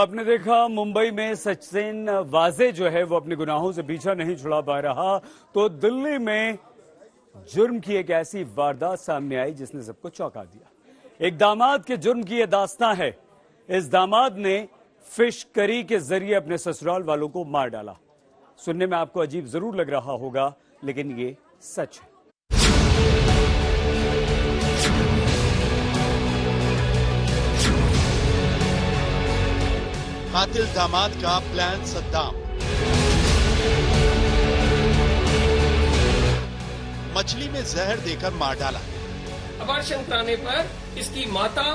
आपने देखा मुंबई में सचिन वाजे जो है वो अपने गुनाहों से पीछा नहीं छुड़ा पा रहा, तो दिल्ली में जुर्म की एक ऐसी वारदात सामने आई जिसने सबको चौंका दिया। एक दामाद के जुर्म की यह दास्तां है। इस दामाद ने फिश करी के जरिए अपने ससुराल वालों को मार डाला। सुनने में आपको अजीब जरूर लग रहा होगा, लेकिन ये सच है। कातिल दामाद का प्लान सद्दाम। मछली में जहर देकर मार डाला। अबॉर्शन कराने पर इसकी माता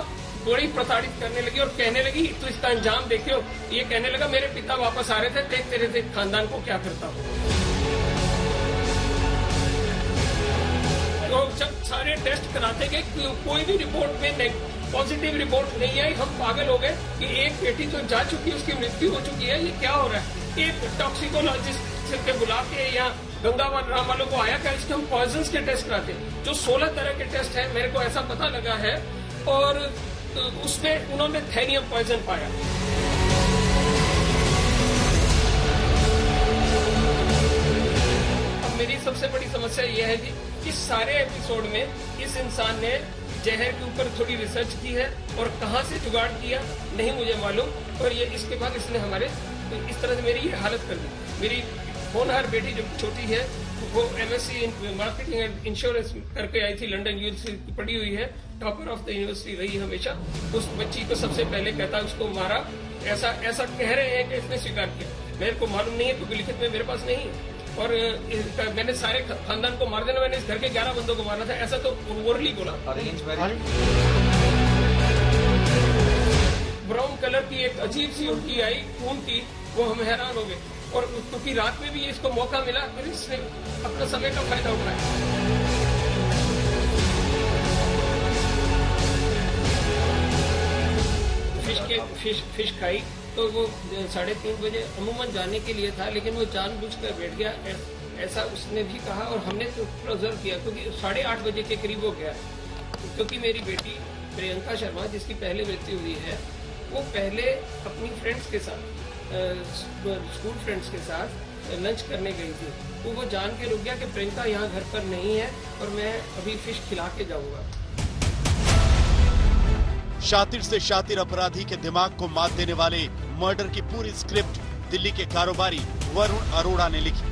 बड़ी प्रताड़ित करने लगी और कहने लगी तो इसका अंजाम देखियो। ये कहने लगा मेरे पिता वापस आ रहे थे, देख तेरे खानदान को क्या करता हूँ। तो जब सारे टेस्ट कराते गए कोई भी रिपोर्ट में पॉजिटिव रिपोर्ट नहीं आई। हम पागल हो गए कि एक बेटी तो जा चुकी है, उसकी मृत्यु हो चुकी है, ये क्या हो रहा है। एक टॉक्सिकोलॉजिस्ट के बुला के या गंगा राम वालों को आया क्या, इसके हम पॉइजन के टेस्ट कराते हैं। जो 16 तरह के टेस्ट है, मेरे को ऐसा पता लगा है, और उसमें उन्होंने थैनियम पॉइजन पाया। अब मेरी सबसे बड़ी समस्या यह है कि इस सारे एपिसोड में इस इंसान ने जहर के ऊपर थोड़ी रिसर्च की है और कहां से जुगाड़ किया नहीं मुझे मालूम। और ये इसके बाद इसने हमारे इस तरह से मेरी ये हालत कर दी। मेरी होनहार बेटी जो छोटी है वो MSc मार्केटिंग एंड इंश्योरेंस करके आई थी, लंदन यूनिवर्सिटी पढ़ी हुई है, टॉपर ऑफ द यूनिवर्सिटी रही हमेशा। उस बच्ची को सबसे पहले कहता उसको मारा, ऐसा कह रहे हैं कि इसने स्वीकार किया। मेरे को मालूम नहीं है क्योंकि लिखित में मेरे पास नहीं है। और मैंने सारे खानदान को मार देना, मैंने इस घर के 11 बंदों को मारना था, ऐसा तो ओरली बोला। ब्राउन कलर की एक अजीब सी उल्टी आई खून की, वो हम हैरान हो गए। और क्योंकि रात में भी इसको मौका मिला, फिर इसने अपना समय का फायदा उठाया। फिश खाई तो वो 3:30 बजे अमूमन जाने के लिए था, लेकिन वो जानबूझकर बैठ गया, ऐसा उसने भी कहा। और हमने तो ऑब्जर्व किया क्योंकि 8:30 बजे के करीब हो गया। क्योंकि मेरी बेटी प्रियंका शर्मा, जिसकी पहले मृत्यु हुई है, वो पहले अपनी फ्रेंड्स के साथ, स्कूल फ्रेंड्स के साथ लंच करने गई थी। तो वो जान के रुक गया कि प्रियंका यहाँ घर पर नहीं है और मैं अभी फिश खिला के जाऊंगा। शातिर से शातिर अपराधी के दिमाग को मात देने वाले मर्डर की पूरी स्क्रिप्ट दिल्ली के कारोबारी वरुण अरोड़ा ने लिखी।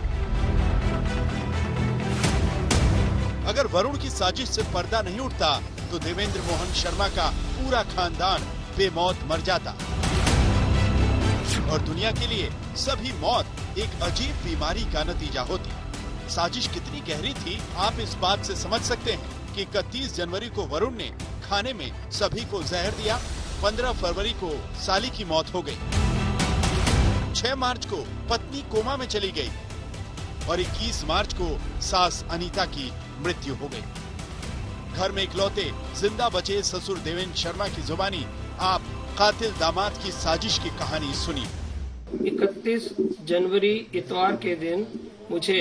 अगर वरुण की साजिश से पर्दा नहीं उठता तो देवेंद्र मोहन शर्मा का पूरा खानदान बेमौत मर जाता और दुनिया के लिए सभी मौत एक अजीब बीमारी का नतीजा होती। साजिश कितनी गहरी थी आप इस बात से समझ सकते हैं कि 31 जनवरी को वरुण ने खाने में सभी को जहर दिया। 15 फरवरी को साली की मौत हो गई। 6 मार्च को पत्नी कोमा में चली गई और 21 मार्च को सास अनीता की मृत्यु हो गई। घर में इकलौते जिंदा बचे ससुर देवेंद्र शर्मा की जुबानी आप कातिल दामाद की साजिश की कहानी सुनिए। 31 जनवरी इतवार के दिन मुझे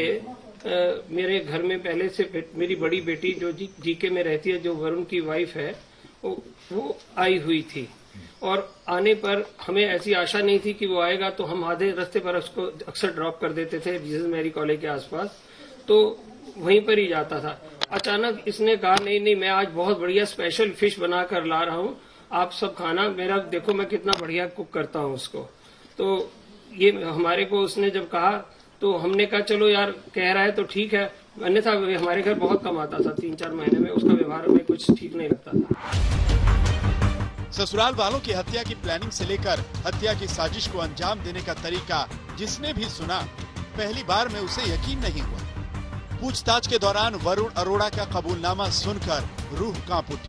मेरे घर में पहले से मेरी बड़ी बेटी जो जीके में रहती है, जो वरुण की वाइफ है, वो आई हुई थी। और आने पर हमें ऐसी आशा नहीं थी कि वो आएगा, तो हम आधे रास्ते पर उसको अक्सर ड्रॉप कर देते थे जीसस मैरी कॉलेज के आसपास, तो वहीं पर ही जाता था। अचानक इसने कहा नहीं मैं आज बहुत बढ़िया स्पेशल फिश बना कर ला रहा हूँ, आप सब खाना, मेरा देखो मैं कितना बढ़िया कुक करता हूँ उसको। तो ये हमारे को उसने जब कहा तो हमने कहा चलो यार कह रहा है तो ठीक है, अन्यथा हमारे घर बहुत कम आता था। 3-4 महीने में उसका व्यवहार में कुछ ठीक नहीं लगता था। ससुराल वालों की हत्या की प्लानिंग से लेकर हत्या की साजिश को अंजाम देने का तरीका जिसने भी सुना, पहली बार में उसे यकीन नहीं हुआ। पूछताछ के दौरान वरुण अरोड़ा का कबूलनामा सुनकर रूह कांप उठी।